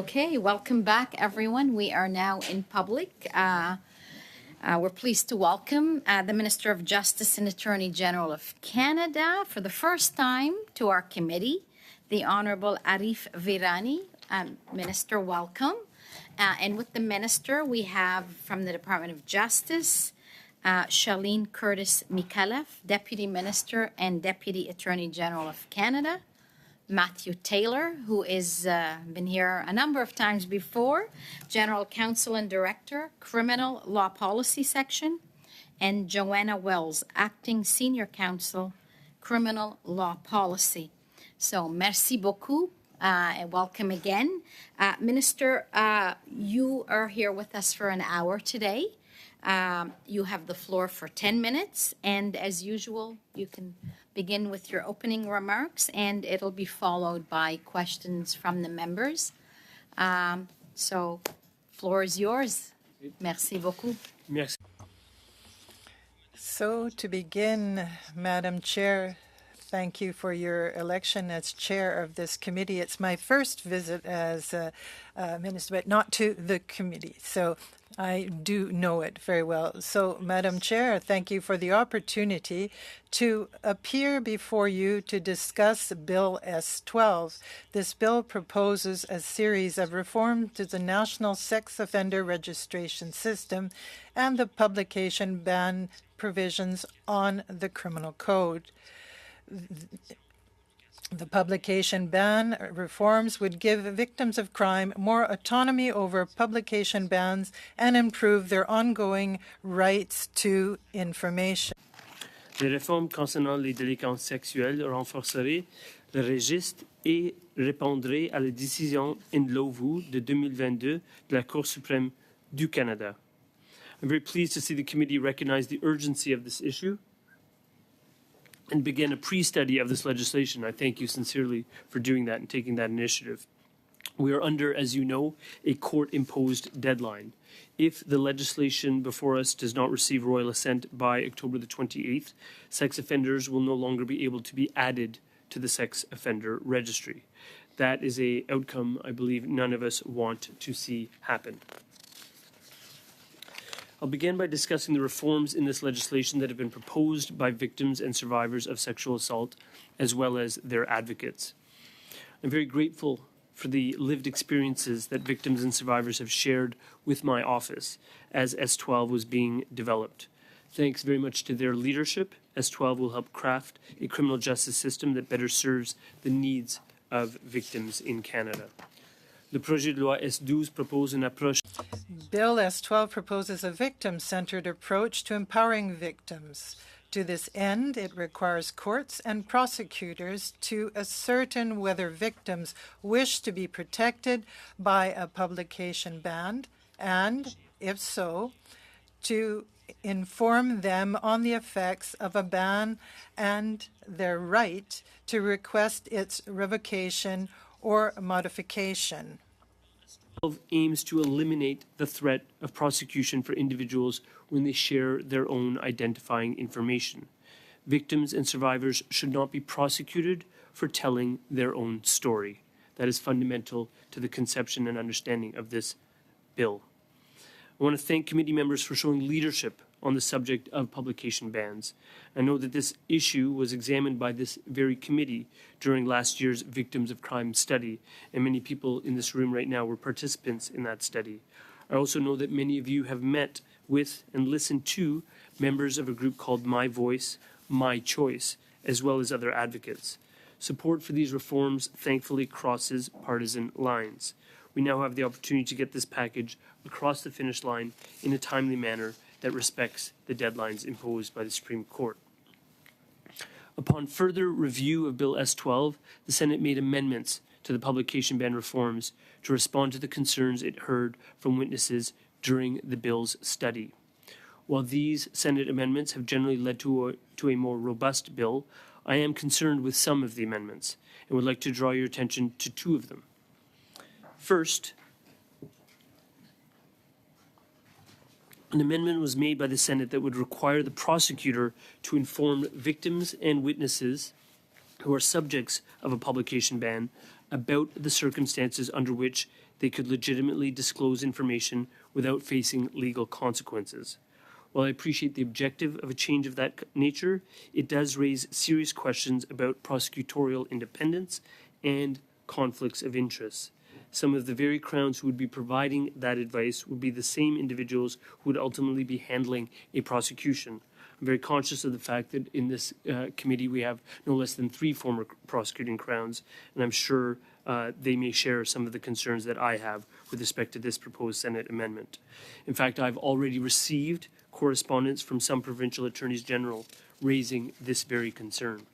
Okay, welcome back, everyone. We are now in public. We're pleased to welcome the Minister of Justice and Attorney General of Canada for the first time to our committee, the Honorable Arif Virani. Minister, welcome. And with the Minister, we have from the Department of Justice, Shaleen Curtis Micallef, Deputy Minister and Deputy Attorney General of Canada. Matthew Taylor, who has been here a number of times before, General Counsel and Director, Criminal Law Policy Section, and Joanna Wells, Acting Senior Counsel, Criminal Law Policy. So, merci beaucoup and welcome again. Minister, you are here with us for an hour today. You have the floor for 10 minutes, and as usual, you can begin with your opening remarks, and it'll be followed by questions from the members. So, floor is yours. Merci beaucoup. Merci. So, to begin, Madam Chair, thank you for your election as chair of this committee. It's my first visit as minister, but not to the committee. So I do know it very well. So, Madam Chair, thank you for the opportunity to appear before you to discuss Bill S-12. This bill proposes a series of reforms to the National Sex Offender Registration System and the publication ban provisions on the Criminal Code. The publication ban reforms would give victims of crime more autonomy over publication bans and improve their ongoing rights to information. Les réformes concernant les délinquances sexuelles renforceraient le registre et répondraient à la décision Ndlovu de 2022 de la Cour suprême du Canada. I'm very pleased to see the committee recognize the urgency of this issue and begin a pre-study of this legislation. I thank you sincerely for doing that and taking that initiative. We are under, as you know, a court-imposed deadline. If the legislation before us does not receive royal assent by October the 28th, sex offenders will no longer be able to be added to the sex offender registry. That is an outcome I believe none of us want to see happen. I'll begin by discussing the reforms in this legislation that have been proposed by victims and survivors of sexual assault, as well as their advocates. I'm very grateful for the lived experiences that victims and survivors have shared with my office as S-12 was being developed. Thanks very much to their leadership, S-12 will help craft a criminal justice system that better serves the needs of victims in Canada. Le projet de loi S-12 propose une approche. Bill S-12 proposes a victim-centered approach to empowering victims. To this end, it requires courts and prosecutors to ascertain whether victims wish to be protected by a publication ban, and, if so, to inform them on the effects of a ban and their right to request its revocation or modification. Aims to eliminate the threat of prosecution for individuals when they share their own identifying information. Victims and survivors should not be prosecuted for telling their own story. That is fundamental to the conception and understanding of this bill. I want to thank committee members for showing leadership on the subject of publication bans. I know that this issue was examined by this very committee during last year's Victims of Crime study, and many people in this room right now were participants in that study. I also know that many of you have met with and listened to members of a group called My Voice, My Choice, as well as other advocates. Support for these reforms thankfully crosses partisan lines. We now have the opportunity to get this package across the finish line in a timely manner that respects the deadlines imposed by the Supreme Court. Upon further review of Bill S-12, the Senate made amendments to the publication ban reforms to respond to the concerns it heard from witnesses during the bill's study. While these Senate amendments have generally led to a more robust bill, I am concerned with some of the amendments and would like to draw your attention to two of them. First, an amendment was made by the Senate that would require the prosecutor to inform victims and witnesses who are subjects of a publication ban about the circumstances under which they could legitimately disclose information without facing legal consequences. While I appreciate the objective of a change of that nature, it does raise serious questions about prosecutorial independence and conflicts of interest. Some of the very crowns who would be providing that advice would be the same individuals who would ultimately be handling a prosecution. I'm very conscious of the fact that in this committee we have no less than 3 former prosecuting crowns, and I'm sure they may share some of the concerns that I have with respect to this proposed Senate amendment. In fact, I've already received correspondence from some provincial attorneys general raising this very concern.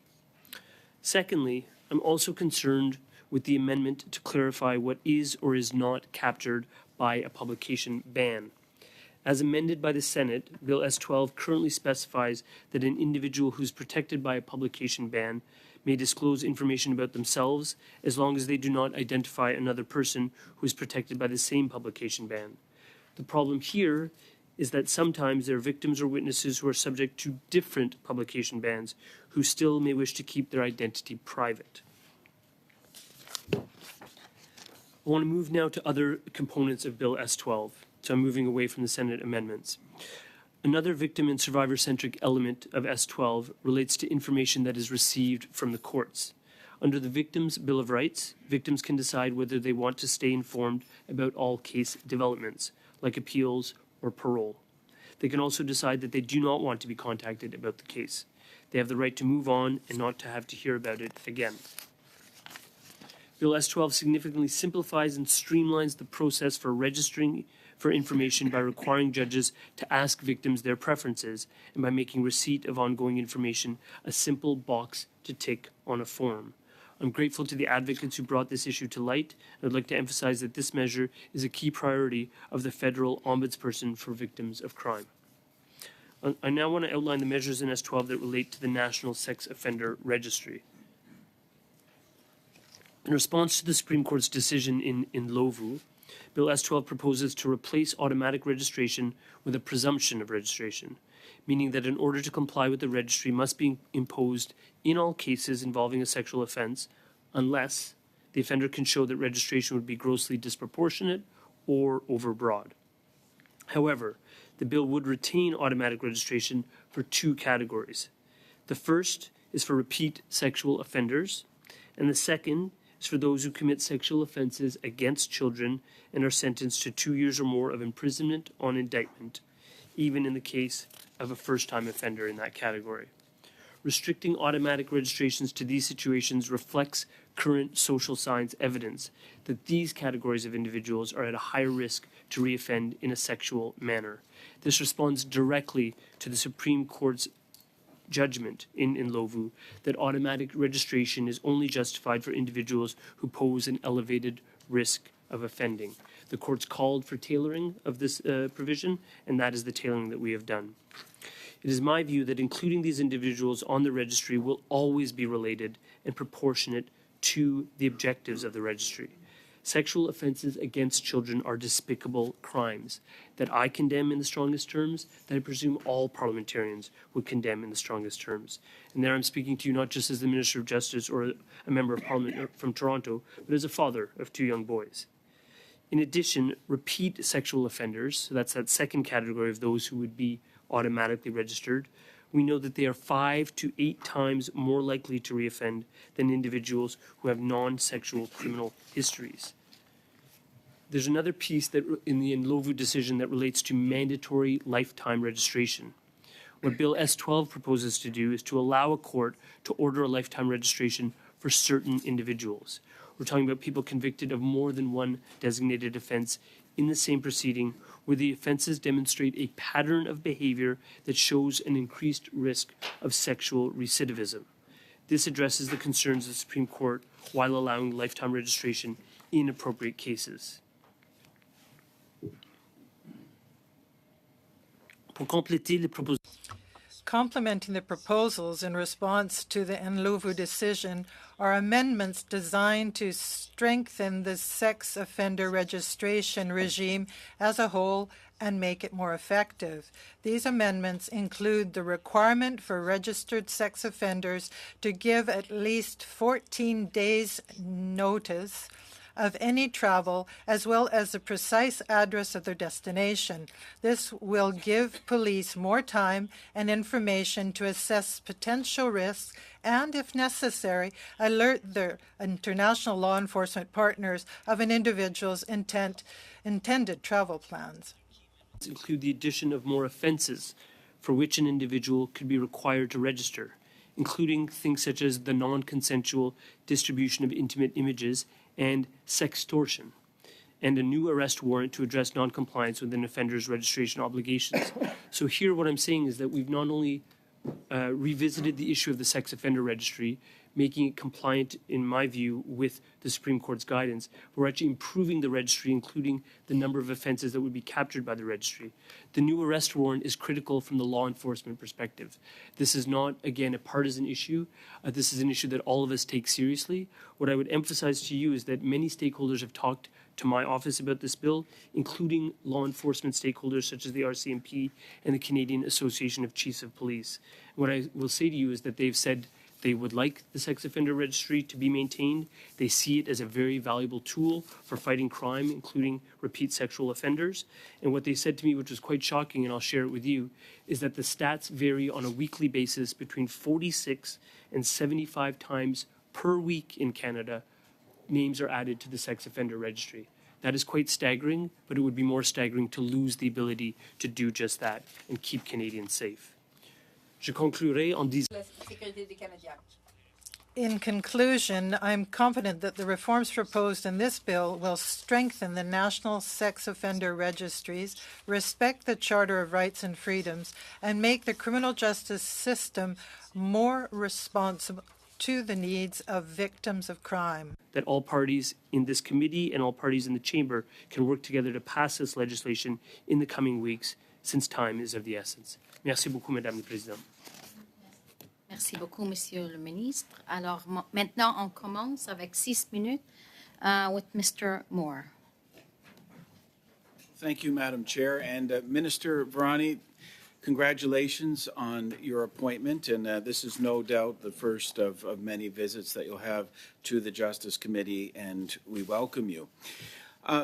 Secondly, I'm also concerned with the amendment to clarify what is or is not captured by a publication ban. As amended by the Senate, Bill S-12 currently specifies that an individual who's protected by a publication ban may disclose information about themselves as long as they do not identify another person who is protected by the same publication ban. The problem here is that sometimes there are victims or witnesses who are subject to different publication bans who still may wish to keep their identity private. I want to move now to other components of Bill S-12. So I'm moving away from the Senate amendments. Another victim and survivor-centric element of S-12 relates to information that is received from the courts. Under the Victims' Bill of Rights, victims can decide whether they want to stay informed about all case developments, like appeals or parole. They can also decide that they do not want to be contacted about the case. They have the right to move on and not to have to hear about it again. Bill S-12 significantly simplifies and streamlines the process for registering for information by requiring judges to ask victims their preferences and by making receipt of ongoing information a simple box to tick on a form. I'm grateful to the advocates who brought this issue to light, and I'd like to emphasize that this measure is a key priority of the federal ombudsperson for victims of crime. I now want to outline the measures in S-12 that relate to the National Sex Offender Registry. In response to the Supreme Court's decision in Lovu, Bill S-12 proposes to replace automatic registration with a presumption of registration, meaning that in order to comply with the registry must be imposed in all cases involving a sexual offense, unless the offender can show that registration would be grossly disproportionate or overbroad. However, the bill would retain automatic registration for 2 categories. The first is for repeat sexual offenders, and the second is for those who commit sexual offenses against children and are sentenced to 2 years or more of imprisonment on indictment, even in the case of a first-time offender in that category. Restricting automatic registrations to these situations reflects current social science evidence that these categories of individuals are at a higher risk to reoffend in a sexual manner. This responds directly to the Supreme Court's judgment in Lovu that automatic registration is only justified for individuals who pose an elevated risk of offending. The courts called for tailoring of this provision, and that is the tailoring that we have done. It is my view that including these individuals on the registry will always be related and proportionate to the objectives of the registry. Sexual offenses against children are despicable crimes that I condemn in the strongest terms, that I presume all parliamentarians would condemn in the strongest terms. And there I'm speaking to you not just as the Minister of Justice or a member of Parliament from Toronto, but as a father of 2 young boys. In addition, repeat sexual offenders, so that's that second category of those who would be automatically registered, we know that they are 5 to 8 times more likely to reoffend than individuals who have non-sexual criminal histories. There's another piece that in the Lovu decision that relates to mandatory lifetime registration. What Bill S-12 proposes to do is to allow a court to order a lifetime registration for certain individuals. We're talking about people convicted of more than one designated offense in the same proceeding where the offenses demonstrate a pattern of behavior that shows an increased risk of sexual recidivism. This addresses the concerns of the Supreme Court while allowing lifetime registration in appropriate cases. Pour compléter les propositions. Complementing the proposals in response to the Enluvu decision are amendments designed to strengthen the sex offender registration regime as a whole and make it more effective. These amendments include the requirement for registered sex offenders to give at least 14 days notice of any travel, as well as the precise address of their destination. This will give police more time and information to assess potential risks and, if necessary, alert their international law enforcement partners of an individual's intended travel plans. Include the addition of more offenses for which an individual could be required to register, including things such as the non-consensual distribution of intimate images and sextortion, and a new arrest warrant to address non-compliance with an offender's registration obligations. So here what I'm saying is that we've not only revisited the issue of the sex offender registry, making it compliant, in my view, with the Supreme Court's guidance. We're actually improving the registry, including the number of offenses that would be captured by the registry. The new arrest warrant is critical from the law enforcement perspective. This is not, again, a partisan issue. This is an issue that all of us take seriously. What I would emphasize to you is that many stakeholders have talked to my office about this bill, including law enforcement stakeholders such as the RCMP and the Canadian Association of Chiefs of Police. What I will say to you is that they've said they would like the sex offender registry to be maintained. They see it as a very valuable tool for fighting crime, including repeat sexual offenders. And what they said to me, which was quite shocking, and I'll share it with you, is that the stats vary on a weekly basis between 46 and 75 times per week in Canada. Names are added to the sex offender registry. That is quite staggering, but it would be more staggering to lose the ability to do just that and keep Canadians safe. Je conclurai en disant. In conclusion, I'm confident that the reforms proposed in this bill will strengthen the national sex offender registries, respect the Charter of Rights and Freedoms, and make the criminal justice system more responsive to the needs of victims of crime. That all parties in this committee and all parties in the chamber can work together to pass this legislation in the coming weeks, since time is of the essence. Merci beaucoup, Madame la Présidente. Merci beaucoup, Monsieur le Ministre. Alors, maintenant, on commence avec 6 minutes with Mr. Moore. Thank you, Madam Chair. And Minister Virani, congratulations on your appointment. And this is no doubt the first of many visits that you'll have to the Justice Committee, and we welcome you.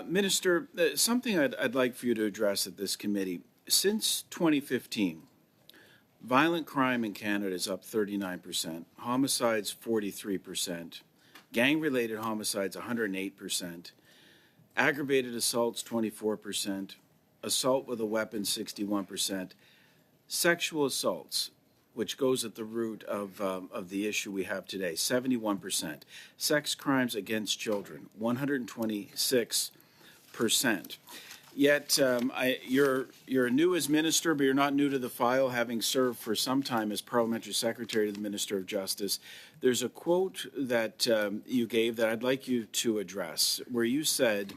Minister, something I'd like for you to address at this committee. Since 2015, violent crime in Canada is up 39%, homicides 43%, gang-related homicides 108%, aggravated assaults 24%, assault with a weapon 61%, sexual assaults, which goes at the root of the issue we have today, 71%, sex crimes against children 126%. Yet you're new as minister, but you're not new to the file, having served for some time as parliamentary secretary to the Minister of Justice. There's a quote that you gave that I'd like you to address, where you said,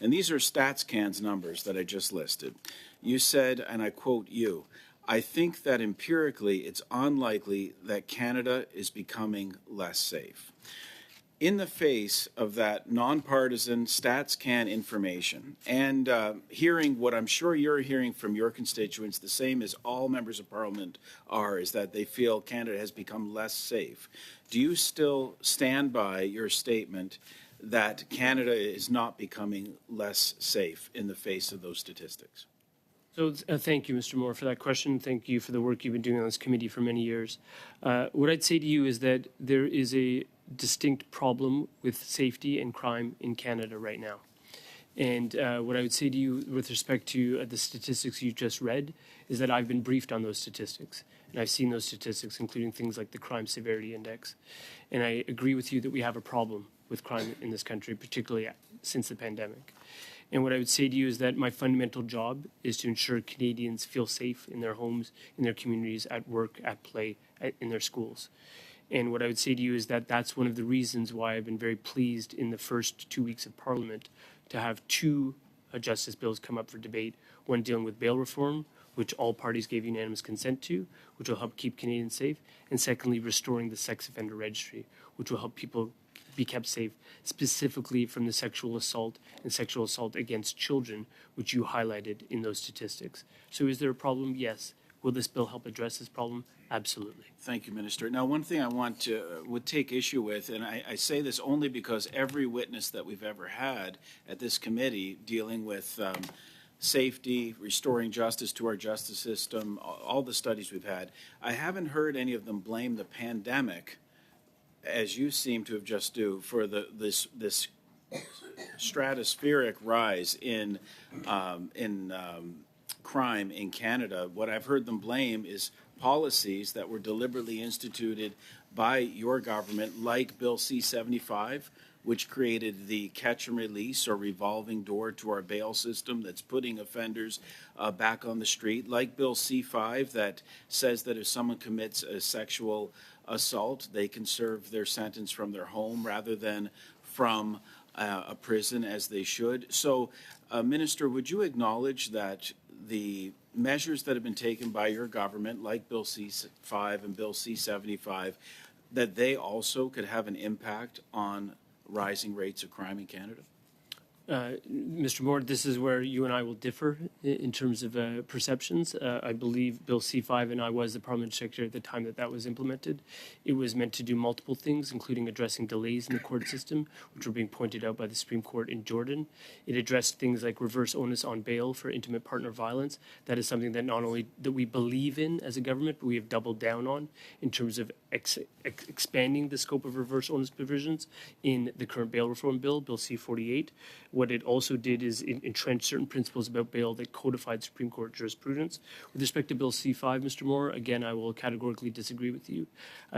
and these are StatsCan's numbers that I just listed. You said, and I quote you, "I think that empirically it's unlikely that Canada is becoming less safe." In the face of that nonpartisan StatsCan information and hearing what I'm sure you're hearing from your constituents, the same as all members of Parliament are, is that they feel Canada has become less safe. Do you still stand by your statement that Canada is not becoming less safe in the face of those statistics? So thank you, Mr. Moore, for that question. Thank you for the work you've been doing on this committee for many years. What I'd say to you is that there is a distinct problem with safety and crime in Canada right now. And what I would say to you with respect to the statistics you just read is that I've been briefed on those statistics. And I've seen those statistics, including things like the Crime Severity Index. And I agree with you that we have a problem with crime in this country, particularly since the pandemic. And what I would say to you is that my fundamental job is to ensure Canadians feel safe in their homes, in their communities, at work, at play, in their schools. And what I would say to you is that that's one of the reasons why I've been very pleased in the first 2 weeks of Parliament to have two justice bills come up for debate, one dealing with bail reform, which all parties gave unanimous consent to, which will help keep Canadians safe. And secondly, restoring the sex offender registry, which will help people be kept safe, specifically from the sexual assault and sexual assault against children, which you highlighted in those statistics. So is there a problem? Yes. Will this bill help address this problem? Absolutely. Thank you, Minister. Now, one thing I would take issue with, and I say this only because every witness that we've ever had at this committee dealing with safety, restoring justice to our justice system, all the studies we've had, I haven't heard any of them blame the pandemic, as you seem to have just do, for this stratospheric rise in crime in Canada. What I've heard them blame is policies that were deliberately instituted by your government, like Bill C-75, which created the catch and release or revolving door to our bail system that's putting offenders back on the street, like Bill C-5 that says that if someone commits a sexual assault, they can serve their sentence from their home rather than from a prison, as they should. So, Minister, would you acknowledge that the measures that have been taken by your government, like Bill C-5 and Bill C-75, that they also could have an impact on rising rates of crime in Canada? Mr. Moore, this is where you and I will differ in terms of perceptions. I believe Bill C-5, and I was the Parliamentary Secretary at the time that was implemented. It was meant to do multiple things, including addressing delays in the court system, which were being pointed out by the Supreme Court in Jordan. It addressed things like reverse onus on bail for intimate partner violence. That is something that not only that we believe in as a government, but we have doubled down on in terms of expanding the scope of reverse onus provisions in the current bail reform bill, Bill C-48. What it also did is entrench certain principles about bail that codified Supreme Court jurisprudence. With respect to Bill C-5, Mr. Moore, again, I will categorically disagree with you.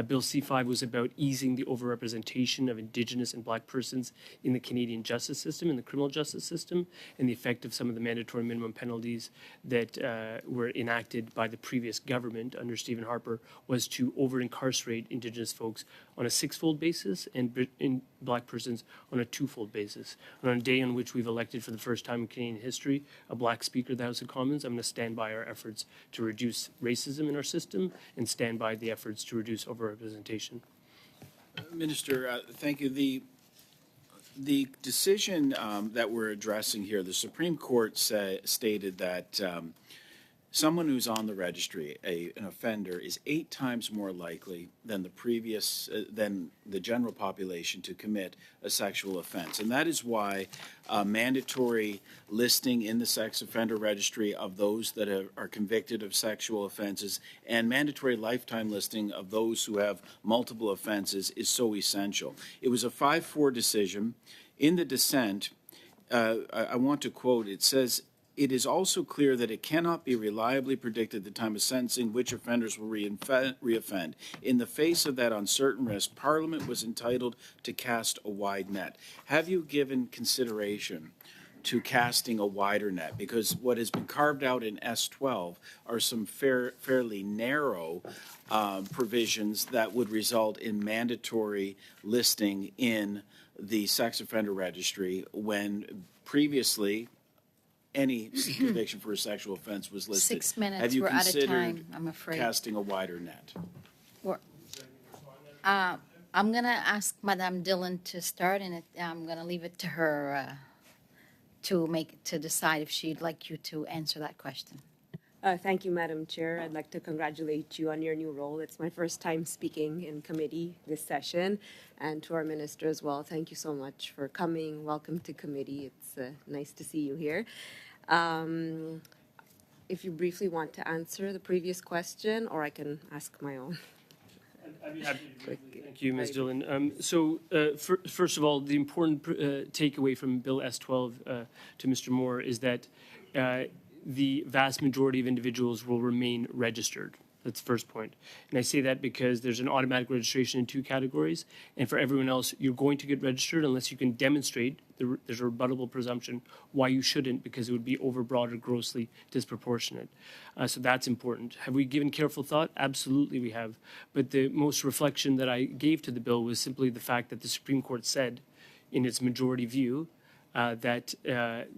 Bill C-5 was about easing the overrepresentation of Indigenous and Black persons in the Canadian justice system, in the criminal justice system, and the effect of some of the mandatory minimum penalties that were enacted by the previous government under Stephen Harper was to over-incarcerate Indigenous folks on a six-fold basis and in Black persons on a two-fold basis. And on a day in which we've elected for the first time in Canadian history a Black Speaker of the House of Commons, I'm going to stand by our efforts to reduce racism in our system and stand by the efforts to reduce overrepresentation. Minister, thank you. The decision that we're addressing here, the Supreme Court stated that someone who's on the registry, an offender, is 8 times more likely than than the general population to commit a sexual offense. And that is why mandatory listing in the sex offender registry of those that are convicted of sexual offenses and mandatory lifetime listing of those who have multiple offenses is so essential. It was a 5-4 decision. In the dissent, I want to quote, it says, "It is also clear that it cannot be reliably predicted at the time of sentencing which offenders will reoffend. In the face of that uncertain risk, Parliament was entitled to cast a wide net." Have you given consideration to casting a wider net? Because what has been carved out in S12 are some fairly narrow provisions that would result in mandatory listing in the sex offender registry when previously any conviction for a sexual offense was listed. 6 minutes. Have you We're out of considered time, I'm afraid. casting a wider net? I'm going to ask Madame Dillon to start, and I'm going to leave it to her to decide if she'd like you to answer that question. Thank you, Madam Chair. I'd like to congratulate you on your new role. It's my first time speaking in committee this session. And to our minister as well, thank you so much for coming. Welcome to committee. It's nice to see you here. If you briefly want to answer the previous question, or I can ask my own. I'd be happy to briefly. Thank you, Ms. Dillon. First of all, the important takeaway from Bill S-12 to Mr. Moore is that the vast majority of individuals will remain registered. That's the first point. And I say that because there's an automatic registration in 2 categories, and for everyone else, you're going to get registered unless you can demonstrate there's a rebuttable presumption why you shouldn't, because it would be overbroad or grossly disproportionate. So that's important. Have we given careful thought? Absolutely we have. But the most reflection that I gave to the bill was simply the fact that the Supreme Court said in its majority view that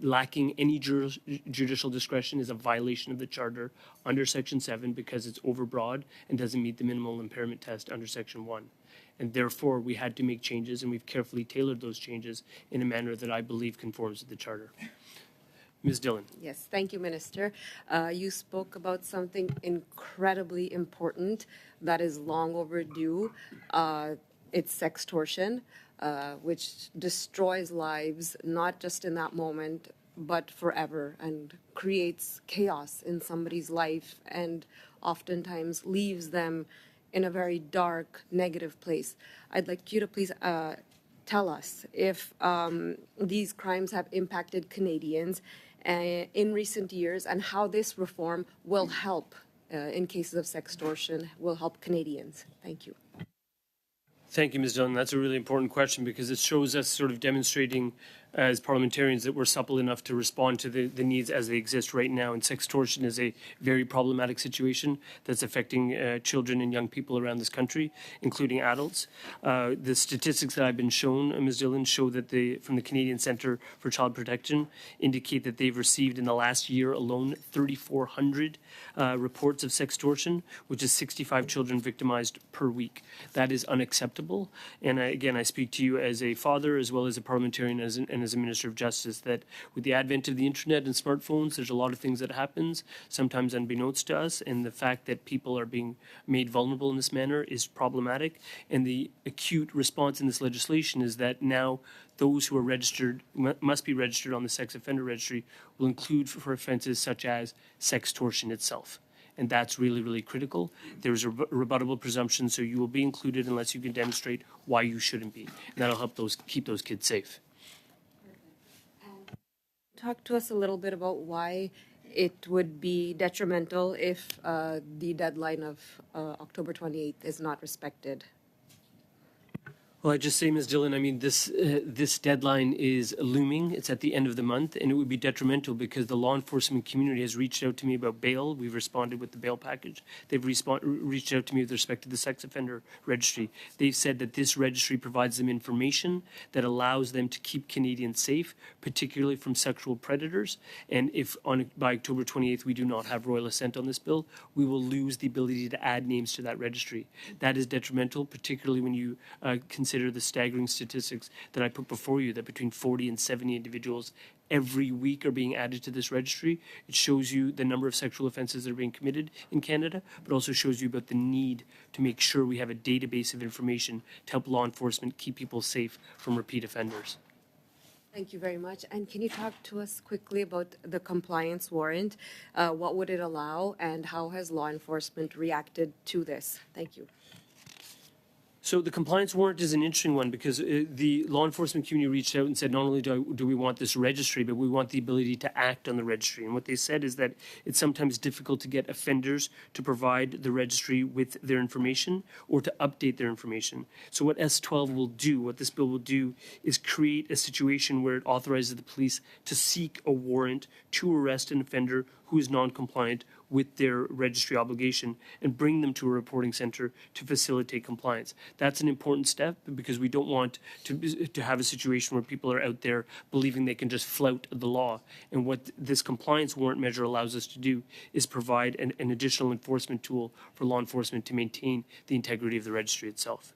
lacking any judicial discretion is a violation of the Charter under Section 7 because it's overbroad and doesn't meet the minimal impairment test under Section 1. And therefore, we had to make changes, and we've carefully tailored those changes in a manner that I believe conforms with the Charter. Ms. Dillon. Yes, thank you, Minister. You spoke about something incredibly important that is long overdue. It's sextortion, which destroys lives, not just in that moment, but forever, and creates chaos in somebody's life and oftentimes leaves them in a very dark, negative place. I'd like you to please tell us if these crimes have impacted Canadians in recent years and how this reform will help in cases of sextortion, will help Canadians. Thank you. Thank you, Ms. Dillon. That's a really important question because it shows us sort of demonstrating as parliamentarians that we're supple enough to respond to the needs as they exist right now. And sextortion is a very problematic situation that's affecting children and young people around this country, including adults. The statistics that I've been shown, Ms. Dillon, show that from the Canadian Centre for Child Protection indicate that they've received in the last year alone 3,400 reports of sextortion, which is 65 children victimized per week. That is unacceptable. And again, I speak to you as a father as well as a parliamentarian and as a Minister of Justice that with the advent of the internet and smartphones, there's a lot of things that happens, sometimes unbeknownst to us, and the fact that people are being made vulnerable in this manner is problematic. And the acute response in this legislation is that now those who are registered, must be registered on the sex offender registry, will include for offenses such as sextortion itself. And that's really, really critical. There's a rebuttable presumption, so you will be included unless you can demonstrate why you shouldn't be. And that'll help keep those kids safe. Talk to us a little bit about why it would be detrimental if the deadline of October 28th is not respected. Well, I just say, Ms. Dillon, I mean, this deadline is looming. It's at the end of the month, and it would be detrimental because the law enforcement community has reached out to me about bail. We've responded with the bail package. They've reached out to me with respect to the sex offender registry. They've said that this registry provides them information that allows them to keep Canadians safe, particularly from sexual predators. And if by October 28th we do not have royal assent on this bill, we will lose the ability to add names to that registry. That is detrimental, particularly when you consider the staggering statistics that I put before you, that between 40 and 70 individuals every week are being added to this registry. It shows you the number of sexual offenses that are being committed in Canada, but also shows you about the need to make sure we have a database of information to help law enforcement keep people safe from repeat offenders. Thank you very much. And can you talk to us quickly about the compliance warrant? What would it allow, and how has law enforcement reacted to this? Thank you. So the compliance warrant is an interesting one because the law enforcement community reached out and said, not only do we want this registry, but we want the ability to act on the registry. And what they said is that it's sometimes difficult to get offenders to provide the registry with their information or to update their information. So what S12 will do, what this bill will do, is create a situation where it authorizes the police to seek a warrant to arrest an offender who is non-compliant with their registry obligation and bring them to a reporting center to facilitate compliance. That's an important step because we don't want to have a situation where people are out there believing they can just flout the law. And what this compliance warrant measure allows us to do is provide an additional enforcement tool for law enforcement to maintain the integrity of the registry itself.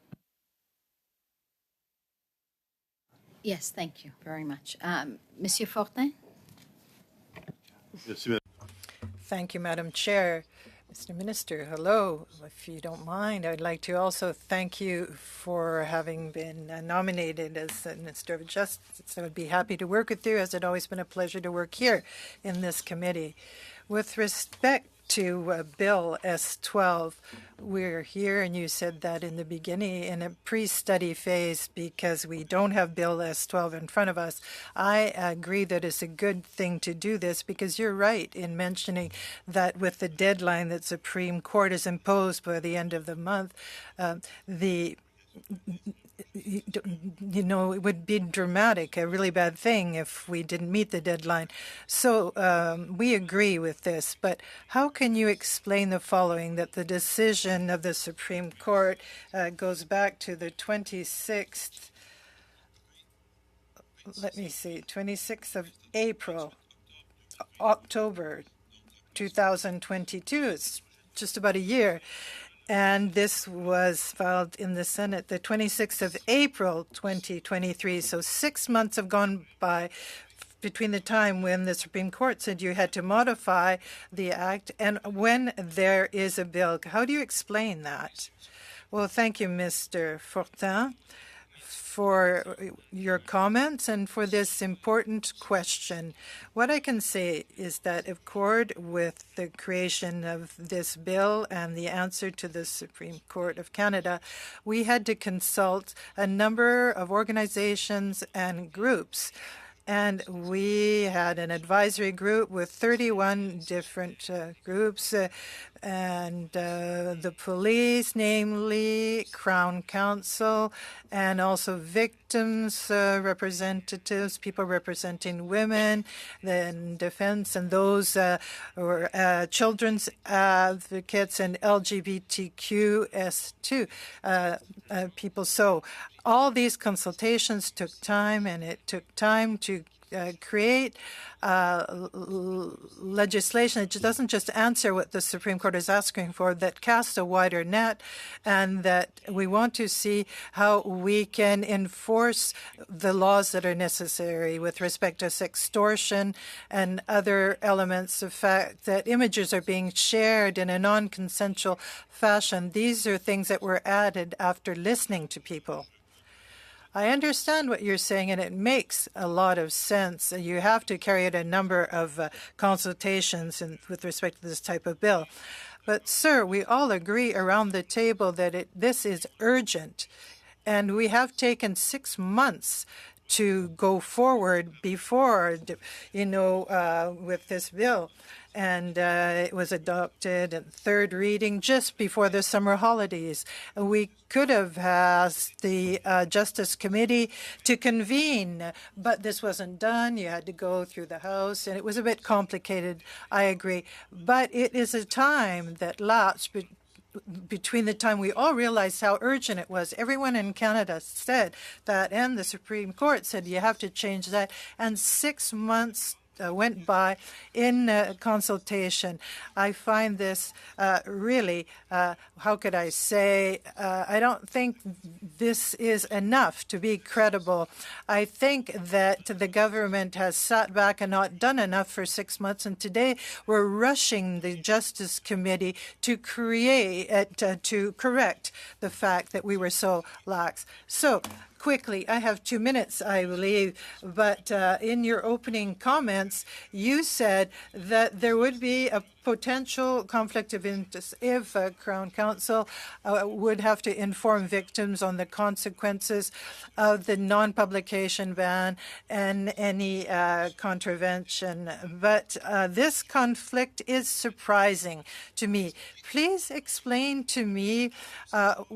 Yes, thank you very much. Monsieur Fortin? Thank you, Madam Chair. Mr. Minister, hello. If you don't mind, I'd like to also thank you for having been nominated as Minister of Justice. I would be happy to work with you, as it's always been a pleasure to work here in this committee. With respect to Bill S12, we're here, and you said that in the beginning, in a pre-study phase, because we don't have Bill S12 in front of us. I agree that it's a good thing to do this, because you're right in mentioning that with the deadline that Supreme Court has imposed by the end of the month, it would be dramatic, a really bad thing if we didn't meet the deadline. So we agree with this, but how can you explain the following, that the decision of the Supreme Court goes back to the 26th let me see, 26th of April, October 2022. It's just about a year. And this was filed in the Senate the 26th of April 2023. So 6 months have gone by between the time when the Supreme Court said you had to modify the act and when there is a bill. How do you explain that? Well, thank you, Mr. Fortin, for your comments and for this important question. What I can say is that, in accord with the creation of this bill and the answer to the Supreme Court of Canada, we had to consult a number of organizations and groups. And we had an advisory group with 31 different groups and the police, namely Crown Counsel, and also victims representatives, people representing women, then defense, and those were children's advocates and LGBTQS2 people. So all these consultations took time, and it took time to create legislation that doesn't just answer what the Supreme Court is asking for, that casts a wider net, and that we want to see how we can enforce the laws that are necessary with respect to sextortion and other elements. The fact that images are being shared in a non-consensual fashion. These are things that were added after listening to people. I understand what you're saying, and it makes a lot of sense. You have to carry out a number of consultations with respect to this type of bill. But, sir, we all agree around the table that this is urgent, and we have taken 6 months to go forward before, with this bill. And it was adopted at third reading just before the summer holidays. We could have asked the Justice Committee to convene, but this wasn't done. You had to go through the House, and it was a bit complicated, I agree. But it is a time that lapsed between the time we all realized how urgent it was. Everyone in Canada said that, and the Supreme Court said you have to change that, and 6 months went by in consultation. I find this really, how could I say, I don't think this is enough to be credible. I think that the government has sat back and not done enough for 6 months, and today we're rushing the Justice Committee to correct the fact that we were so lax. So, quickly, I have 2 minutes, I believe, but in your opening comments, you said that there would be a potential conflict of interest if Crown Counsel would have to inform victims on the consequences of the non-publication ban and any contravention. But this conflict is surprising to me. Please explain to me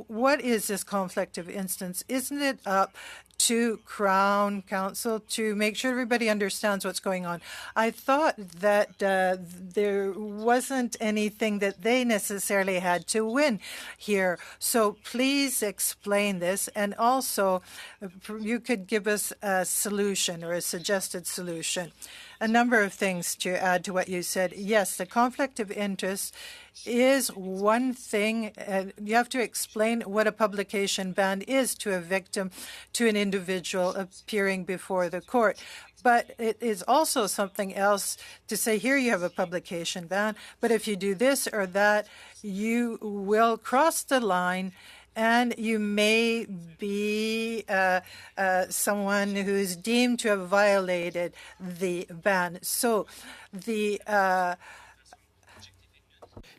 what is this conflict of interest? Isn't it up to Crown Counsel to make sure everybody understands what's going on? I thought that there wasn't anything that they necessarily had to win here. So please explain this. And also, you could give us a solution or a suggested solution. A number of things to add to what you said. Yes, the conflict of interest is one thing. You have to explain what a publication ban is to a victim, to an individual appearing before the court. But it is also something else to say, here you have a publication ban, but if you do this or that, you will cross the line and you may be someone who is deemed to have violated the ban. So the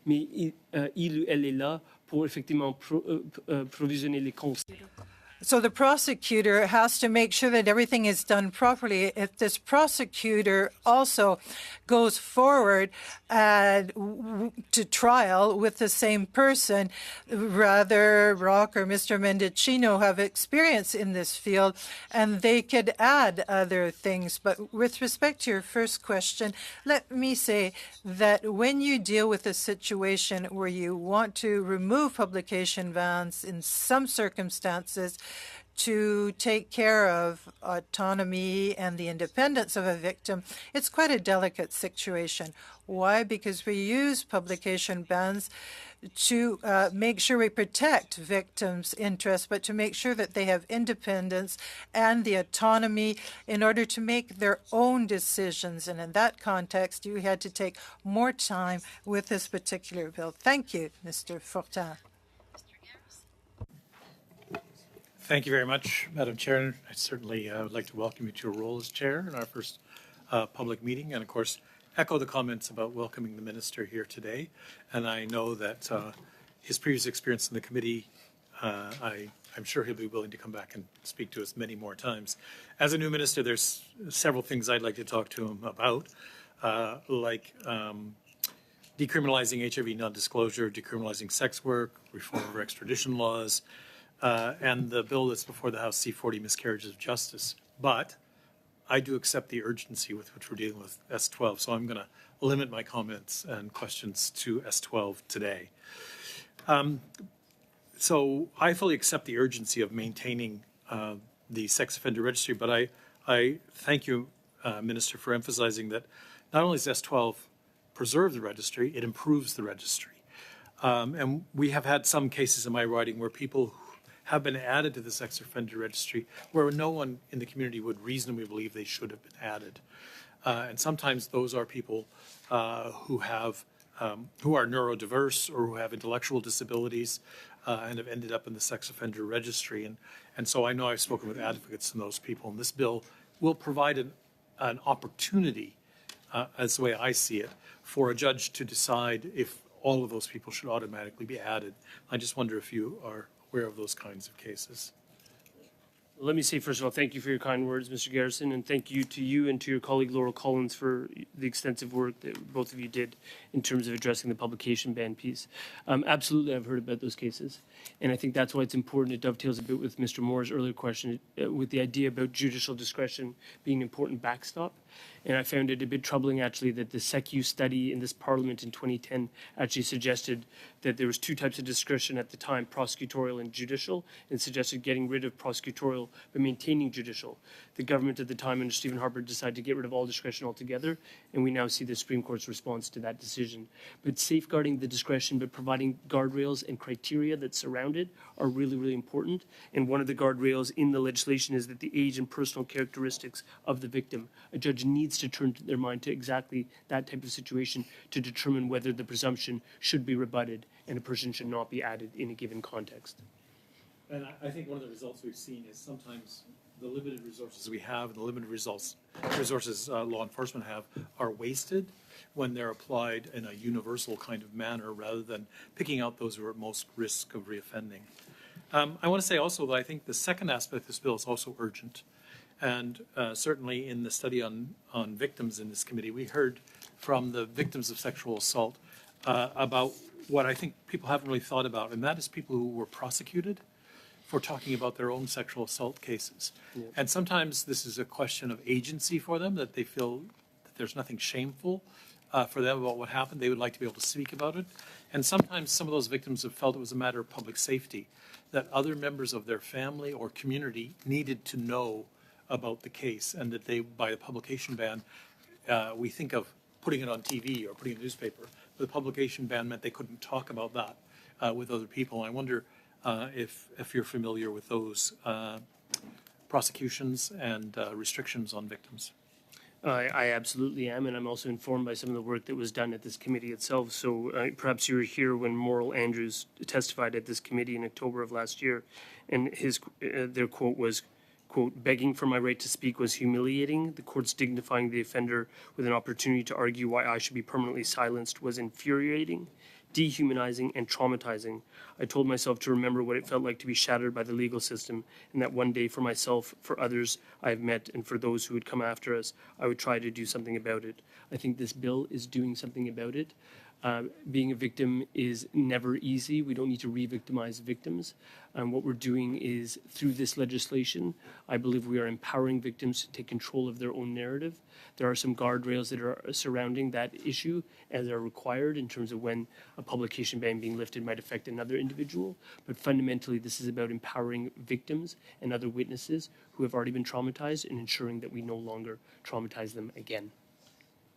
Mais elle est là pour effectivement provisionner les comptes. So the prosecutor has to make sure that everything is done properly. If this prosecutor also goes forward to trial with the same person, rather Rock or Mr. Mendicino have experience in this field, and they could add other things. But with respect to your first question, let me say that when you deal with a situation where you want to remove publication bans in some circumstances, to take care of autonomy and the independence of a victim, it's quite a delicate situation. Why? Because we use publication bans to make sure we protect victims' interests, but to make sure that they have independence and the autonomy in order to make their own decisions. And in that context, you had to take more time with this particular bill. Thank you, Mr. Fortin. Thank you very much, Madam Chair. I certainly would like to welcome you to your role as chair in our first public meeting, and of course, echo the comments about welcoming the minister here today. And I know that his previous experience in the committee, I'm sure he'll be willing to come back and speak to us many more times. As a new minister, there's several things I'd like to talk to him about, like decriminalizing HIV non-disclosure, decriminalizing sex work, reform of extradition laws, and the bill that's before the House, C-40, miscarriages of justice. But I do accept the urgency with which we're dealing with S-12, so I'm going to limit my comments and questions to S-12 today. So I fully accept the urgency of maintaining the sex offender registry, but I thank you, Minister, for emphasizing that not only does S-12 preserve the registry, it improves the registry. And we have had some cases in my writing where people have been added to the sex offender registry where no one in the community would reasonably believe they should have been added. And sometimes those are people who are neurodiverse or who have intellectual disabilities and have ended up in the sex offender registry. And so I know I've spoken with advocates and those people, and this bill will provide an opportunity, as the way I see it, for a judge to decide if all of those people should automatically be added. I just wonder if you are aware of those kinds of cases. Let me say, first of all, thank you for your kind words, Mr. Garrison, and thank you to you and to your colleague Laurel Collins for the extensive work that both of you did in terms of addressing the publication ban piece. Absolutely, I've heard about those cases, and I think that's why it's important. It dovetails a bit with Mr. Moore's earlier question, with the idea about judicial discretion being an important backstop. And I found it a bit troubling, actually, that the SecU study in this Parliament in 2010 actually suggested that there was two types of discretion at the time, prosecutorial and judicial, and suggested getting rid of prosecutorial but maintaining judicial. The government at the time under Stephen Harper decided to get rid of all discretion altogether, and we now see the Supreme Court's response to that decision. But safeguarding the discretion but providing guardrails and criteria that surround it are really, really important. And one of the guardrails in the legislation is that the age and personal characteristics of the victim. A judge needs to turn their mind to exactly that type of situation to determine whether the presumption should be rebutted and a person should not be added in a given context. And I think one of the results we've seen is sometimes the limited resources we have and the limited resources law enforcement have are wasted when they're applied in a universal kind of manner rather than picking out those who are at most risk of reoffending. I want to say also that I think the second aspect of this bill is also urgent. And certainly in the study on victims in this committee, we heard from the victims of sexual assault about what I think people haven't really thought about, and that is people who were prosecuted for talking about their own sexual assault cases. Yeah. And sometimes this is a question of agency for them, that they feel that there's nothing shameful for them about what happened. They would like to be able to speak about it. And sometimes some of those victims have felt it was a matter of public safety, that other members of their family or community needed to know about the case, and that they, by a publication ban, we think of putting it on TV or putting it in a newspaper. But the publication ban meant they couldn't talk about that with other people. I wonder if you're familiar with those prosecutions and restrictions on victims. I absolutely am, and I'm also informed by some of the work that was done at this committee itself. So perhaps you were here when Morrill Andrews testified at this committee in October of last year, and their quote was, quote, "Begging for my right to speak was humiliating. The courts dignifying the offender with an opportunity to argue why I should be permanently silenced was infuriating, dehumanizing, and traumatizing. I told myself to remember what it felt like to be shattered by the legal system, and that one day for myself, for others I have met, and for those who would come after us, I would try to do something about it." I think this bill is doing something about it. Being a victim is never easy. We don't need to re-victimize victims. What we're doing is, through this legislation, I believe we are empowering victims to take control of their own narrative. There are some guardrails that are surrounding that issue as are required in terms of when a publication ban being lifted might affect another individual. But fundamentally, this is about empowering victims and other witnesses who have already been traumatized and ensuring that we no longer traumatize them again.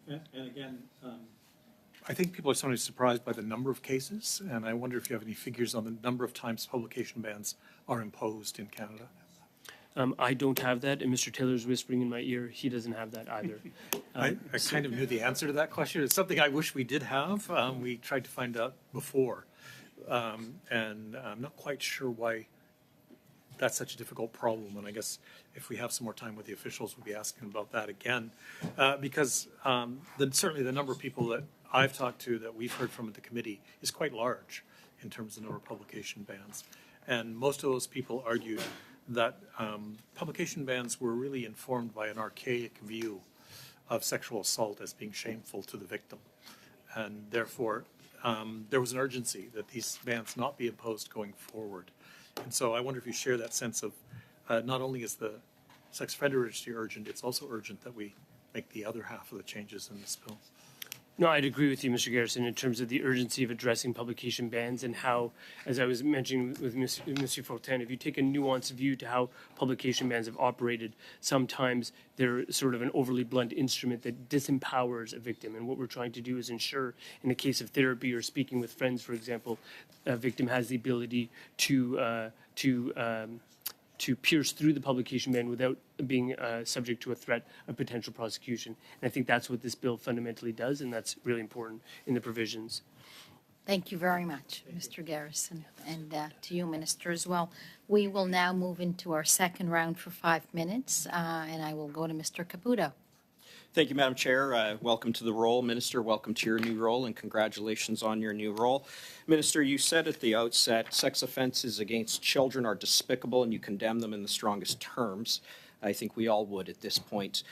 And again, I think people are sometimes surprised by the number of cases, and I wonder if you have any figures on the number of times publication bans are imposed in Canada. I don't have that, and Mr. Taylor's whispering in my ear. He doesn't have that either. I kind of knew the answer to that question. It's something I wish we did have. We tried to find out before, and I'm not quite sure why that's such a difficult problem. And I guess if we have some more time with the officials, we'll be asking about that again, because certainly the number of people that I've talked to that we've heard from at the committee is quite large in terms of the number of publication bans. And most of those people argued that publication bans were really informed by an archaic view of sexual assault as being shameful to the victim. And therefore, there was an urgency that these bans not be imposed going forward. And so I wonder if you share that sense of not only is the sex offender registry urgent, it's also urgent that we make the other half of the changes in this bill. No, I'd agree with you, Mr. Garrison, in terms of the urgency of addressing publication bans and how, as I was mentioning with Monsieur Fortin, if you take a nuanced view to how publication bans have operated, sometimes they're sort of an overly blunt instrument that disempowers a victim. And what we're trying to do is ensure, in the case of therapy or speaking with friends, for example, a victim has the ability to pierce through the publication ban without being subject to a threat of potential prosecution. And I think that's what this bill fundamentally does, and that's really important in the provisions. Thank you very much, Mr. Garrison, and to you, Minister, as well. We will now move into our second round for 5 minutes, and I will go to Mr. Caputo. Thank you, Madam Chair. Welcome to the role. Minister, welcome to your new role, and congratulations on your new role. Minister, you said at the outset sex offenses against children are despicable, and you condemn them in the strongest terms. I think we all would at this point.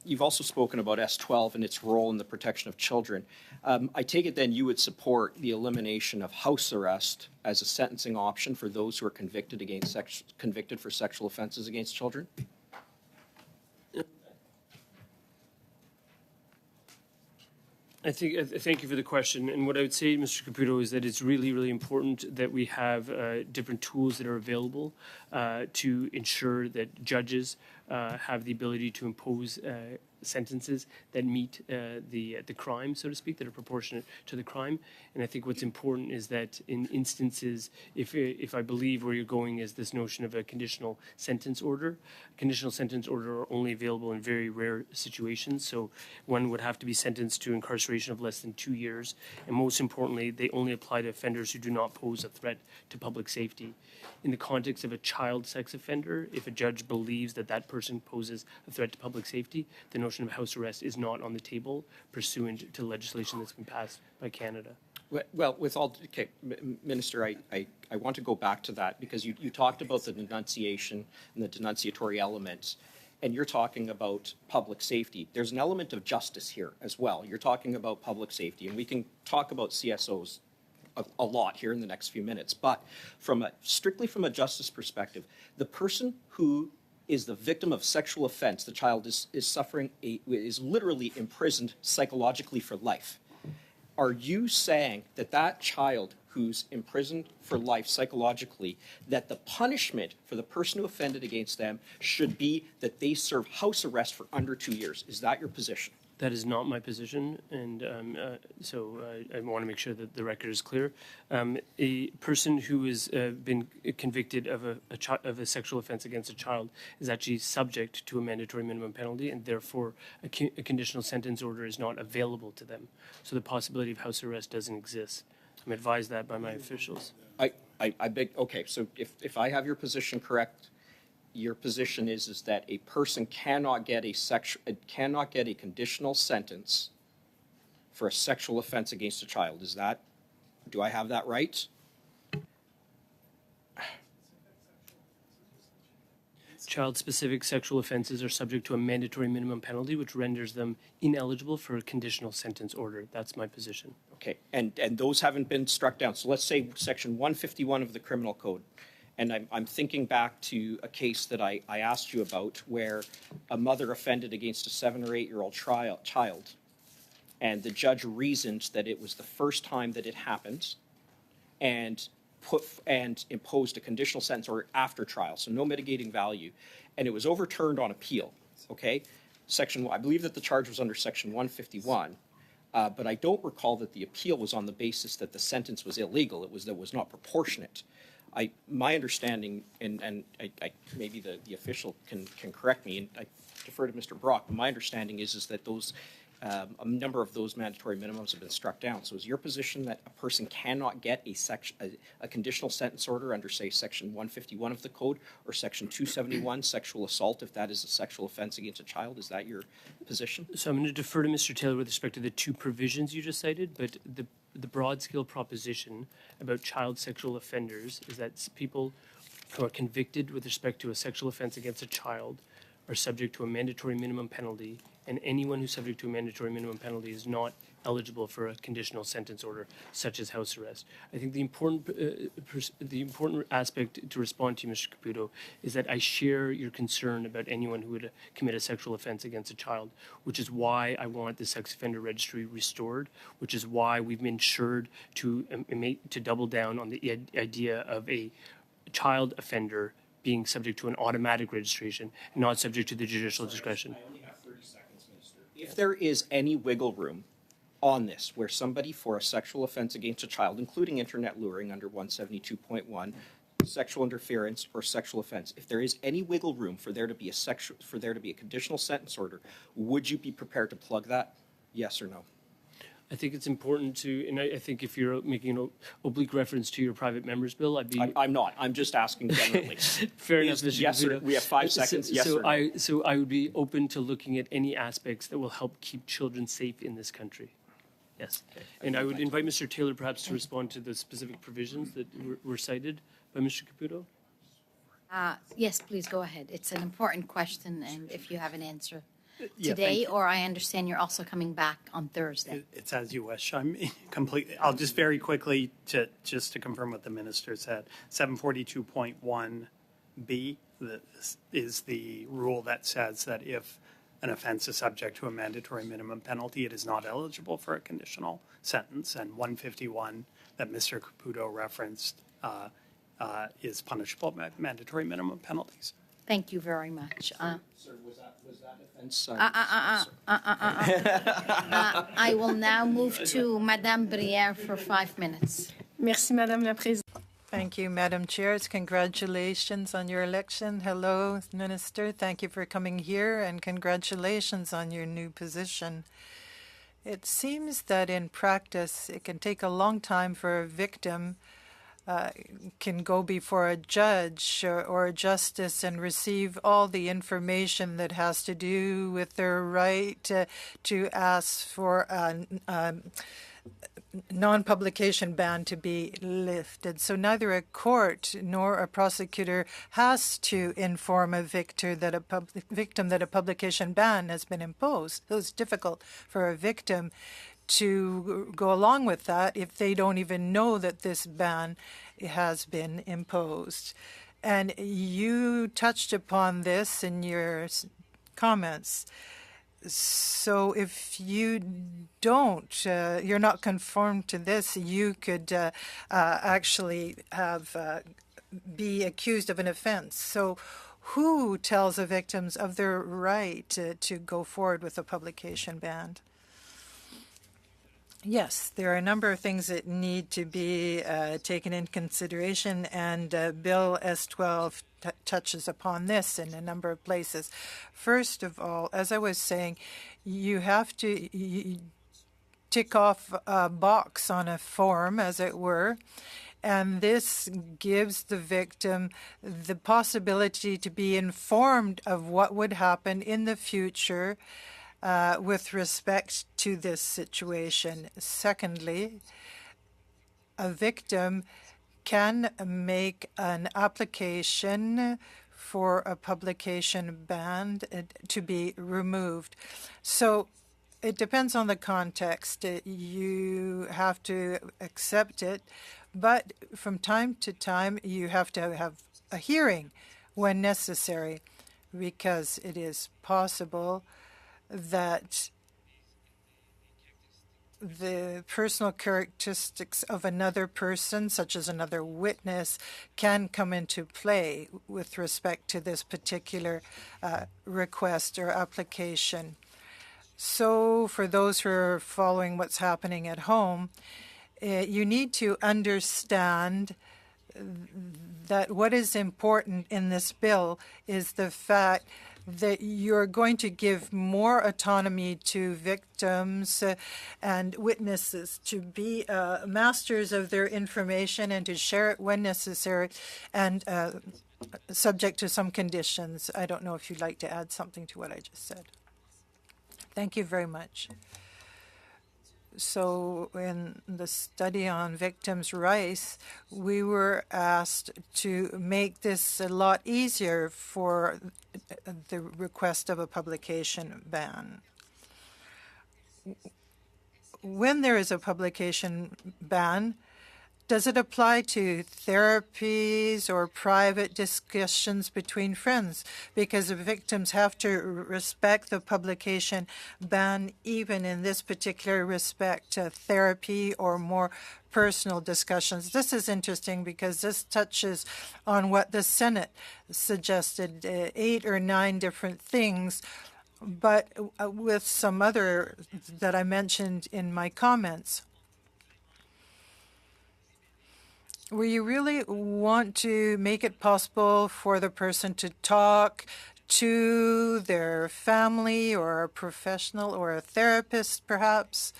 You've also spoken about S12 and its role in the protection of children. I take it then you would support the elimination of house arrest as a sentencing option for those who are convicted for sexual offenses against children? Thank you for the question. And what I would say, Mr. Caputo, is that it's really, really important that we have different tools that are available to ensure that judges have the ability to impose sentences that meet the crime, so to speak, that are proportionate to the crime. And I think what's important is that in instances, if I believe where you're going is this notion of a conditional sentence order are only available in very rare situations. So one would have to be sentenced to incarceration of less than 2 years. And most importantly, they only apply to offenders who do not pose a threat to public safety. In the context of a child sex offender, if a judge believes that that person poses a threat to public safety, the notion of house arrest is not on the table pursuant to legislation that's been passed by Canada. Well, Minister, I want to go back to that because you talked about the denunciation and the denunciatory elements, and you're talking about public safety. There's an element of justice here as well. You're talking about public safety, and we can talk about CSOs a lot here in the next few minutes. But strictly from a justice perspective, the person who is the victim of sexual offense, the child is literally imprisoned psychologically for life. Are you saying that that child who's imprisoned for life psychologically, that the punishment for the person who offended against them should be that they serve house arrest for under 2 years? Is that your position? That is not my position, and so I want to make sure that the record is clear. A person who has been convicted of a sexual offense against a child is actually subject to a mandatory minimum penalty, and therefore a conditional sentence order is not available to them. So the possibility of house arrest doesn't exist. I'm advised that by my officials. I beg. Okay, so if I have your position correct, your position is that a person cannot get a conditional sentence for a sexual offense against a child. Do I have that right? Child-specific sexual offenses are subject to a mandatory minimum penalty, which renders them ineligible for a conditional sentence order. That's my position. Okay, and those haven't been struck down. So let's say section 151 of the criminal code. And I'm thinking back to a case that I asked you about where a mother offended against a 7 or 8 year old child. And the judge reasoned that it was the first time that it happened and imposed a conditional sentence order after trial, so no mitigating value. And it was overturned on appeal, okay? I believe that the charge was under section 151, but I don't recall that the appeal was on the basis that the sentence was illegal. It was that it was not proportionate. My understanding, and maybe the official can correct me, and I defer to Mr. Brock, but my understanding is that those a number of those mandatory minimums have been struck down. So is your position that a person cannot get a conditional sentence order under, say, section 151 of the code or section 271, sexual assault, if that is a sexual offense against a child? Is that your position? So I'm going to defer to Mr. Taylor with respect to the two provisions you just cited, but the broad-scale proposition about child sexual offenders is that people who are convicted with respect to a sexual offense against a child are subject to a mandatory minimum penalty, and anyone who's subject to a mandatory minimum penalty is not eligible for a conditional sentence order, such as house arrest. I think the important aspect to respond to you, Mr. Caputo, is that I share your concern about anyone who would commit a sexual offense against a child, which is why I want the sex offender registry restored, which is why we've been ensured to double down on the idea of a child offender being subject to an automatic registration and not subject to the judicial discretion. I only have 30 seconds, Minister. If there is any wiggle room on this where somebody for a sexual offense against a child, including internet luring under 172.1, sexual interference or sexual offense, if there is any wiggle room for there to be a conditional sentence order, would you be prepared to plug that? Yes or no? I think it's important to, and I think if you're making an oblique reference to your private members bill, I'd be. I'm not. I'm just asking generally. Fair enough, Mr. Yes, Caputo. we have 5 seconds. Yes or no? So I would be open to looking at any aspects that will help keep children safe in this country. Yes. Okay. And I would invite Mr. Taylor perhaps to respond to the specific provisions that were cited by Mr. Caputo. Yes, please go ahead. It's an important question, and if you have an answer Yeah, today, thank you. or I understand you're also coming back on Thursday. It's as you wish. I'm completely, I'll just very quickly just to confirm what the minister said. 742.1B is the rule that says that if an offense is subject to a mandatory minimum penalty, it is not eligible for a conditional sentence. And 151 that Mr. Caputo referenced is punishable by mandatory minimum penalties. Thank you very much. Sir, was that offense? I will now move to Madame Brière for 5 minutes. Merci, Madame la Présidente. Thank you, Madam Chair. Congratulations on your election. Hello, Minister. Thank you for coming here, and congratulations on your new position. It seems that in practice, it can take a long time for a victim can go before a judge or a justice and receive all the information that has to do with their right to ask for a non-publication ban to be lifted. So neither a court nor a prosecutor has to inform a victim that a publication ban has been imposed. So it's difficult for a victim to go along with that if they don't even know that this ban has been imposed. And you touched upon this in your comments. So if you don't, you're not conformed to this, you could actually have be accused of an offense. So who tells the victims of their right to go forward with a publication ban? Yes, there are a number of things that need to be taken in consideration, and Bill S-12 touches upon this in a number of places. First of all, as I was saying, you have to tick off a box on a form, as it were, and this gives the victim the possibility to be informed of what would happen in the future with respect to this situation. Secondly, a victim can make an application for a publication ban to be removed. So it depends on the context. You have to accept it, but from time to time you have to have a hearing when necessary, because it is possible that the personal characteristics of another person, such as another witness, can come into play with respect to this particular request or application. So for those who are following what's happening at home, you need to understand that what is important in this bill is the fact that you're going to give more autonomy to victims and witnesses to be masters of their information and to share it when necessary and subject to some conditions. I don't know if you'd like to add something to what I just said. Thank you very much. So in the study on victims' rights, we were asked to make this a lot easier for the request of a publication ban. When there is a publication ban, does it apply to therapies or private discussions between friends? Because the victims have to respect the publication ban, even in this particular respect, therapy or more personal discussions. This is interesting because this touches on what the Senate suggested, 8 or 9 different things, but with some other that I mentioned in my comments. Where you really want to make it possible for the person to talk to their family or a professional or a therapist, perhaps,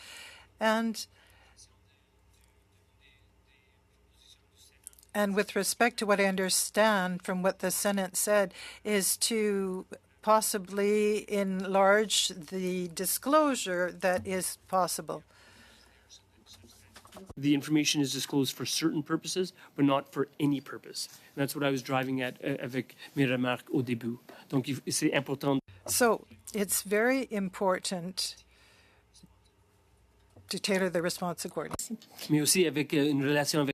and with respect to what I understand from what the Senate said, is to possibly enlarge the disclosure that is possible. The information is disclosed for certain purposes, but not for any purpose. And that's what I was driving at avec mes remarques au début. Donc, c'est important. So it's very important to tailor the response accordingly. Mais aussi avec une relation avec.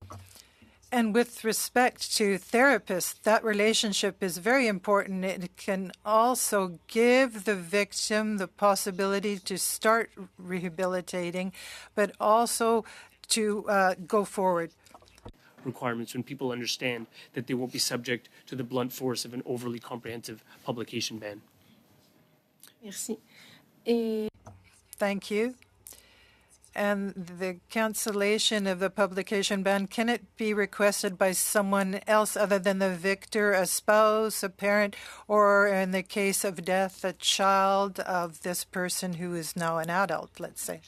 And with respect to therapists, that relationship is very important. It can also give the victim the possibility to start rehabilitating, but also to go forward. Requirements when people understand that they won't be subject to the blunt force of an overly comprehensive publication ban. Merci. Thank you. And the cancellation of the publication ban, can it be requested by someone else other than the victor, a spouse, a parent, or in the case of death, a child of this person who is now an adult, let's say?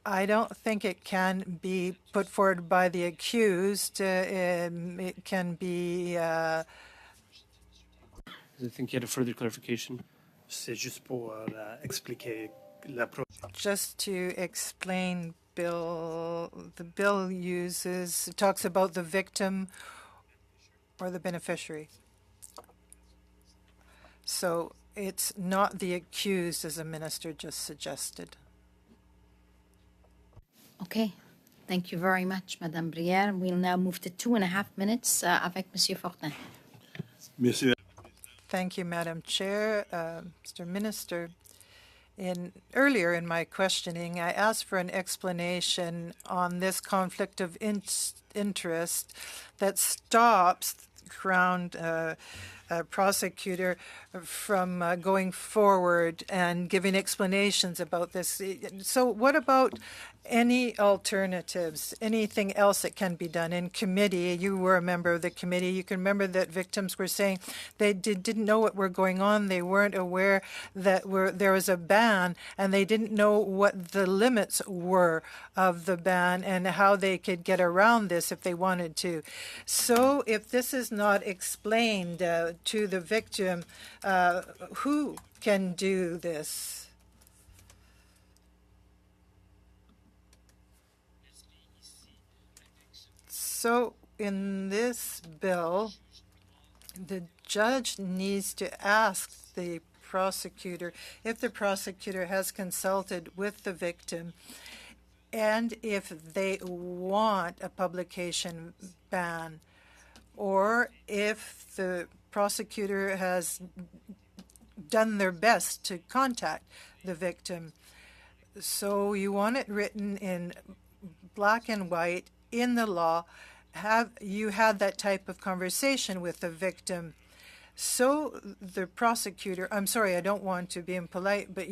I don't think it can be put forward by the accused. It can be. I think you had a further clarification. C'est juste pour expliquer la Just to explain, the bill talks about the victim or the beneficiary. So it's not the accused, as the minister just suggested. Okay. Thank you very much, Madame Brière. We'll now move to 2.5 minutes avec Monsieur Fortin. Monsieur. Thank you, Madam Chair. Mr. Minister, earlier in my questioning, I asked for an explanation on this conflict of interest that stops Crown prosecutor from going forward and giving explanations about this. So what about any alternatives, anything else that can be done in committee? You were a member of the committee. You can remember that victims were saying they didn't know what were going on. They weren't aware that there was a ban, and they didn't know what the limits were of the ban and how they could get around this if they wanted to. So if this is not explained to the victim, who can do this? So in this bill, The judge needs to ask the prosecutor if the prosecutor has consulted with the victim and if they want a publication ban, or if the prosecutor has done their best to contact the victim. So you want it written in black and white in the law. Have you had that type of conversation with the victim? So the prosecutor, I'm sorry, I don't want to be impolite, but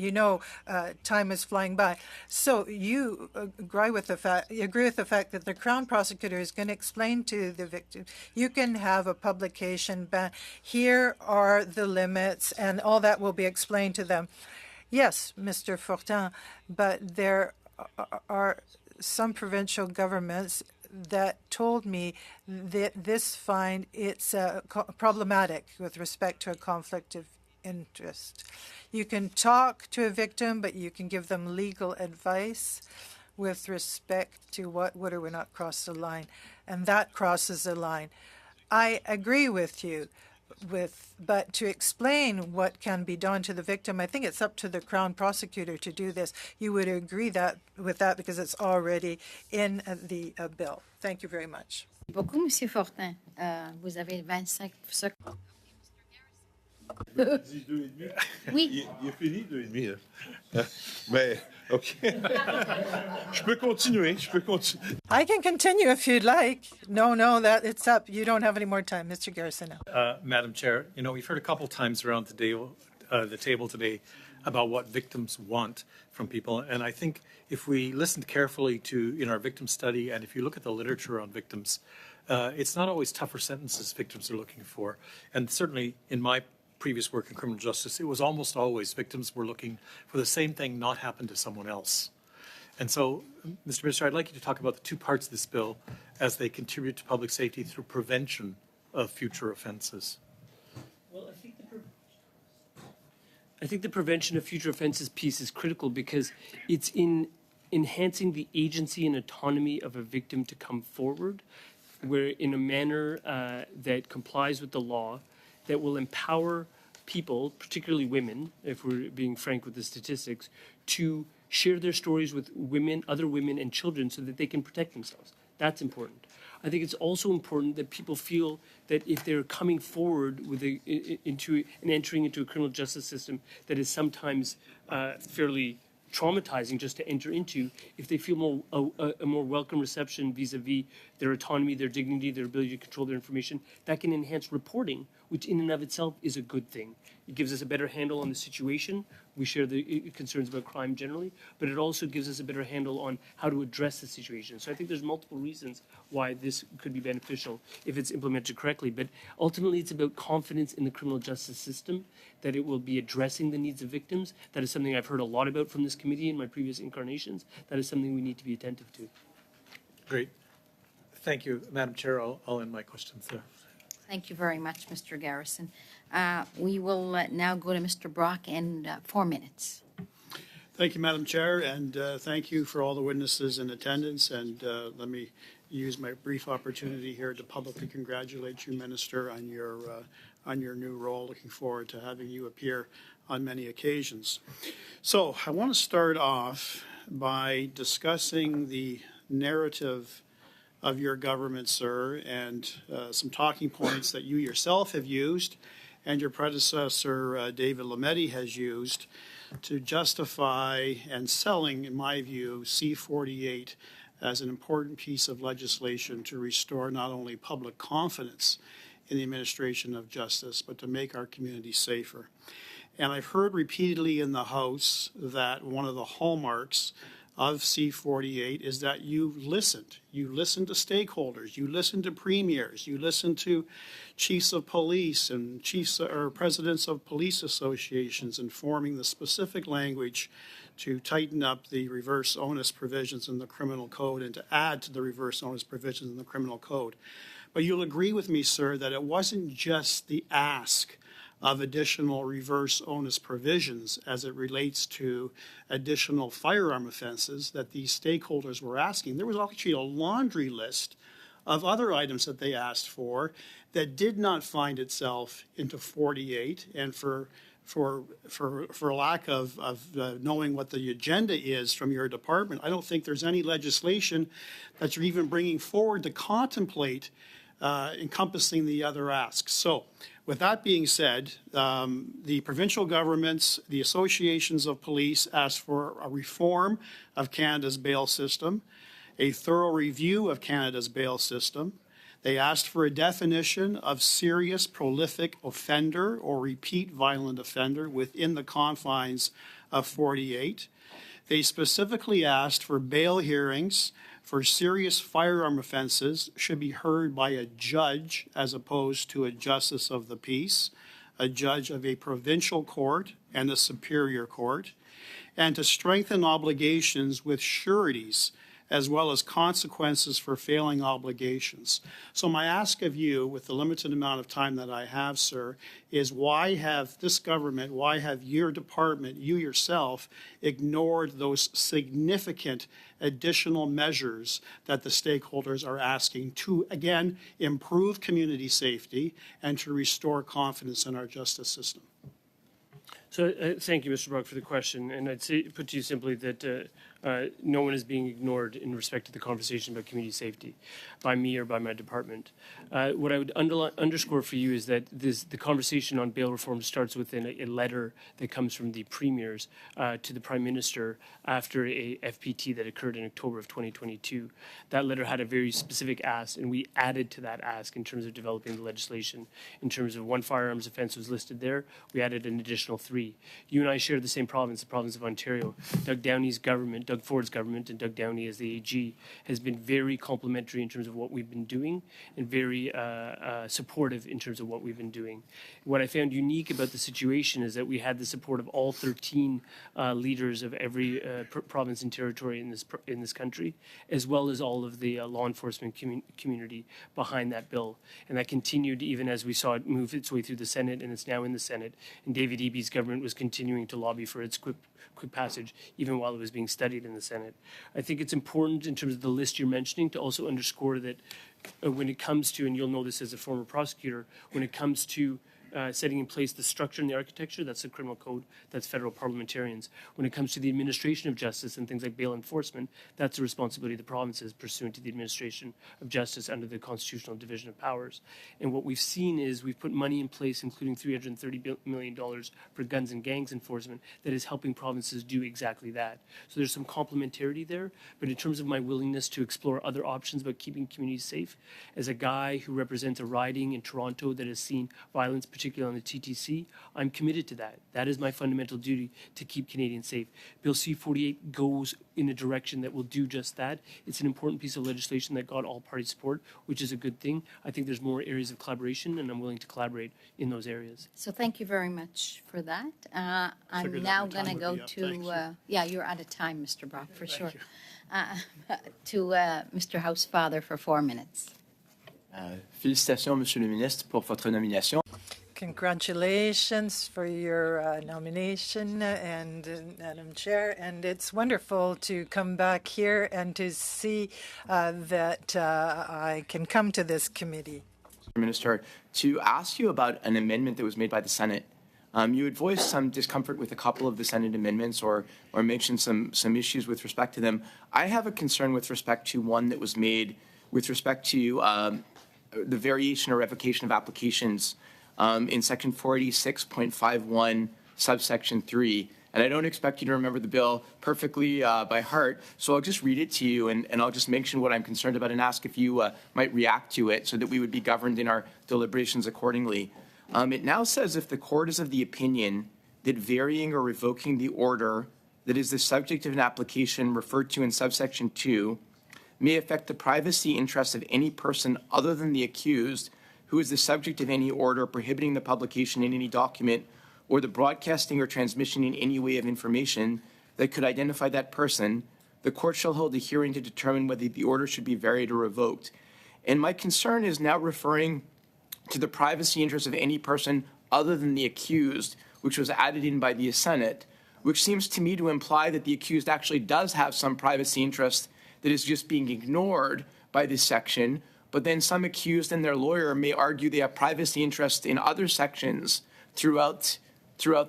time is flying by. So you agree with the fact that the Crown prosecutor is going to explain to the victim, you can have a publication ban. Here are the limits, and all that will be explained to them. Yes, Mr. Fortin, but there are some provincial governments that told me that this fine, it's problematic with respect to a conflict of interest. You can talk to a victim, but you can give them legal advice with respect to what would or would not cross the line, and that crosses the line. I agree with you. But to explain what can be done to the victim, I think it's up to the Crown prosecutor to do this. You would agree with that because it's already in the bill. Thank you very much. Beaucoup, Monsieur Fortin. Vous avez 25 secondes. Oui. Il est fini, 2,5. Mais, OK. Je peux continuer. I can continue if you'd like. No, that it's up. You don't have any more time. Mr. Garrison now. Madam Chair, we've heard a couple times around the table today about what victims want from people. And I think if we listened carefully in our victim study, and if you look at the literature on victims, it's not always tougher sentences victims are looking for. And certainly in my previous work in criminal justice, it was almost always victims were looking for the same thing not happen to someone else. And so, Mr. Minister, I'd like you to talk about the two parts of this bill as they contribute to public safety through prevention of future offenses. Well, I think the prevention of future offenses piece is critical because it's in enhancing the agency and autonomy of a victim to come forward, where in a manner that complies with the law, that will empower people, particularly women, if we're being frank with the statistics, to share their stories with women, other women and children so that they can protect themselves. That's important. I think it's also important that people feel that if they're coming forward with entering into a criminal justice system that is sometimes fairly traumatizing just to enter into, if they feel a more welcome reception vis-a-vis their autonomy, their dignity, their ability to control their information, that can enhance reporting, which in and of itself is a good thing. It gives us a better handle on the situation. We share the concerns about crime generally, but it also gives us a better handle on how to address the situation. So I think there's multiple reasons why this could be beneficial if it's implemented correctly. But ultimately, it's about confidence in the criminal justice system, that it will be addressing the needs of victims. That is something I've heard a lot about from this committee in my previous incarnations. That is something we need to be attentive to. Great. Thank you, Madam Chair. I'll end my questions there. Thank you very much, Mr. Garrison. We will now go to Mr. Brock in 4 minutes. Thank you, Madam Chair, and thank you for all the witnesses in attendance. And let me use my brief opportunity here to publicly congratulate you, Minister, on your new role. Looking forward to having you appear on many occasions. So I want to start off by discussing the narrative of your government, sir, and some talking points that you yourself have used and your predecessor, David Lametti, has used to justify and selling, in my view, C-48 as an important piece of legislation to restore not only public confidence in the administration of justice, but to make our community safer. And I've heard repeatedly in the House that one of the hallmarks of C-48 is that you've listened. You listened to stakeholders. You listened to premiers. You listened to chiefs of police and presidents of police associations informing the specific language to tighten up the reverse onus provisions in the criminal code and to add to the reverse onus provisions in the criminal code. But you'll agree with me, sir, that it wasn't just the ask of additional reverse onus provisions as it relates to additional firearm offenses that these stakeholders were asking. There was actually a laundry list of other items that they asked for, that did not find itself into 48, and for lack of knowing what the agenda is from your department, I don't think there's any legislation that you're even bringing forward to contemplate encompassing the other asks. So with that being said, the provincial governments, the associations of police asked for a reform of Canada's bail system, a thorough review of Canada's bail system. They asked for a definition of serious prolific offender or repeat violent offender within the confines of 48. They specifically asked for bail hearings for serious firearm offenses should be heard by a judge as opposed to a justice of the peace, a judge of a provincial court and a superior court, and to strengthen obligations with sureties as well as consequences for failing obligations. So my ask of you, with the limited amount of time that I have, sir, is why have this government, why have your department, you yourself, ignored those significant additional measures that the stakeholders are asking to, again, improve community safety and to restore confidence in our justice system? So thank you, Mr. Brock, for the question. And I'd say, put to you simply that no one is being ignored in respect to the conversation about community safety by me or by my department. What I would underscore for you is that the conversation on bail reform starts within a letter that comes from the premiers to the Prime Minister after a FPT that occurred in October of 2022. That letter had a very specific ask, and we added to that ask in terms of developing the legislation. In terms of one firearms offense was listed there, we added an additional 3. You and I share the same province, the province of Ontario. Doug Ford's government, and Doug Downey as the AG, has been very complimentary in terms of what we've been doing and very supportive in terms of what we've been doing. What I found unique about the situation is that we had the support of all 13 leaders of every province and territory in this country, as well as all of the law enforcement community behind that bill. And that continued even as we saw it move its way through the Senate, and it's now in the Senate. And David Eby's government was continuing to lobby for its quick passage, even while it was being studied in the Senate. I think it's important in terms of the list you're mentioning to also underscore that when it comes to, and you'll know this as a former prosecutor, when it comes to setting in place the structure and the architecture, that's the criminal code, that's federal parliamentarians. When it comes to the administration of justice and things like bail enforcement, that's the responsibility of the provinces pursuant to the administration of justice under the constitutional division of powers. And what we've seen is we've put money in place, including $330 million for guns and gangs enforcement, that is helping provinces do exactly that. So there's some complementarity there, but in terms of my willingness to explore other options about keeping communities safe, as a guy who represents a riding in Toronto that has seen violence, particularly on the TTC, I'm committed to that. That is my fundamental duty, to keep Canadians safe. Bill C-48 goes in a direction that will do just that. It's an important piece of legislation that got all party support, which is a good thing. I think there's more areas of collaboration, and I'm willing to collaborate in those areas. So thank you very much for that. I'm now going to go to, you're out of time, Mr. Brock, for sure. To Mr. Housefather for 4 minutes. Félicitations, Monsieur le Ministre, pour votre nomination. Congratulations for your nomination, and Madam Chair. And it's wonderful to come back here and to see that I can come to this committee. Minister, to ask you about an amendment that was made by the Senate. You had voiced some discomfort with a couple of the Senate amendments or mentioned some issues with respect to them. I have a concern with respect to one that was made with respect to the variation or revocation of applications in Section 486.51, subsection 3. And I don't expect you to remember the bill perfectly by heart, so I'll just read it to you, and I'll just mention what I'm concerned about and ask if you might react to it so that we would be governed in our deliberations accordingly. It now says, if the court is of the opinion that varying or revoking the order that is the subject of an application referred to in subsection 2 may affect the privacy interests of any person other than the accused who is the subject of any order prohibiting the publication in any document or the broadcasting or transmission in any way of information that could identify that person, the court shall hold a hearing to determine whether the order should be varied or revoked. And my concern is now referring to the privacy interests of any person other than the accused, which was added in by the Senate, which seems to me to imply that the accused actually does have some privacy interest that is just being ignored by this section, but then some accused and their lawyer may argue they have privacy interests in other sections throughout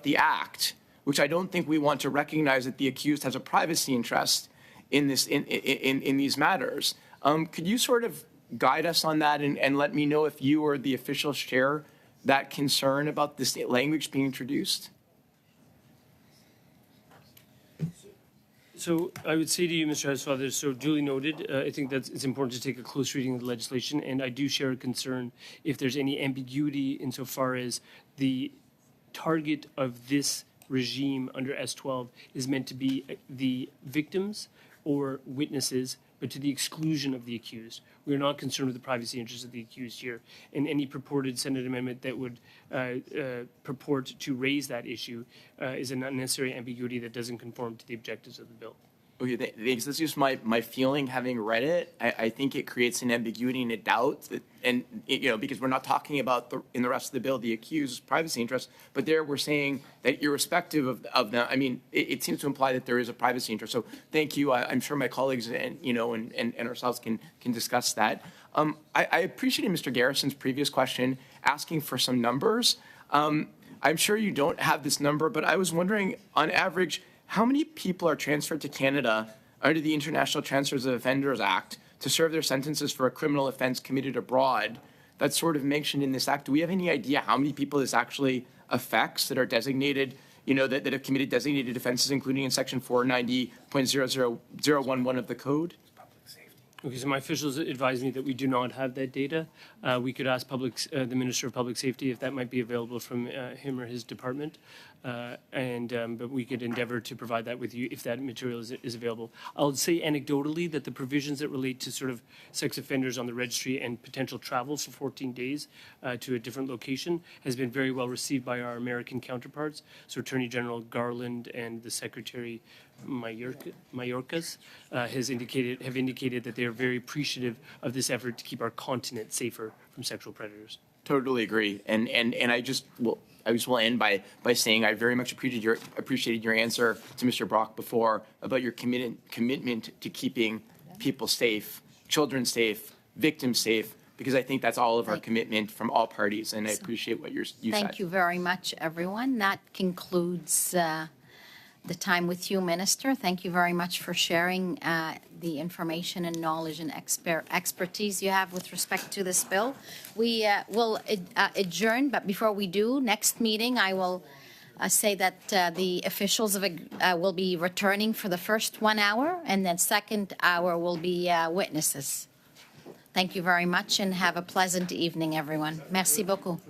the act, which I don't think we want to recognize that the accused has a privacy interest in these matters. Could you sort of guide us on that and let me know if you or the officials share that concern about this language being introduced? So I would say to you, Mr. Housefather, so duly noted, I think that it's important to take a close reading of the legislation, and I do share a concern if there's any ambiguity insofar as the target of this regime under S12 is meant to be the victims or witnesses, but to the exclusion of the accused. We are not concerned with the privacy interests of the accused here. And any purported Senate amendment that would purport to raise that issue is an unnecessary ambiguity that doesn't conform to the objectives of the bill. Okay, thanks. That's just my feeling having read it. I think it creates an ambiguity and a doubt, because we're not talking about in the rest of the bill the accused's privacy interests, but there we're saying that irrespective of them, I mean, it seems to imply that there is a privacy interest. So thank you. I'm sure my colleagues and ourselves can discuss that. I appreciated Mr. Garrison's previous question asking for some numbers. I'm sure you don't have this number, but I was wondering, on average, how many people are transferred to Canada under the International Transfers of Offenders Act to serve their sentences for a criminal offense committed abroad that's sort of mentioned in this act? Do we have any idea how many people this actually affects that are designated, that have committed designated offenses, including in Section 490.00011 of the Code? Okay, so my officials advised me that we do not have that data. We could ask the Minister of Public Safety if that might be available from him or his department, but we could endeavor to provide that with you if that material is available. I'll say anecdotally that the provisions that relate to sort of sex offenders on the registry and potential travel for 14 days to a different location has been very well received by our American counterparts. So Attorney General Garland and the Secretary Mayorkas have indicated that they are very appreciative of this effort to keep our continent safer from sexual predators. Totally agree, and I just will end by saying I very much appreciated your answer to Mr. Brock before about your commitment to keeping people safe, children safe, victims safe, because I think that's all of our commitment from all parties, and I appreciate what you said. Thank you very much, everyone. That concludes the time with you, Minister. Thank you very much for sharing the information and knowledge and expertise you have with respect to this bill. We will adjourn, but before we do, next meeting, I will say that the officials will be returning for the first 1 hour, and then second hour will be witnesses. Thank you very much, and have a pleasant evening, everyone. Merci beaucoup.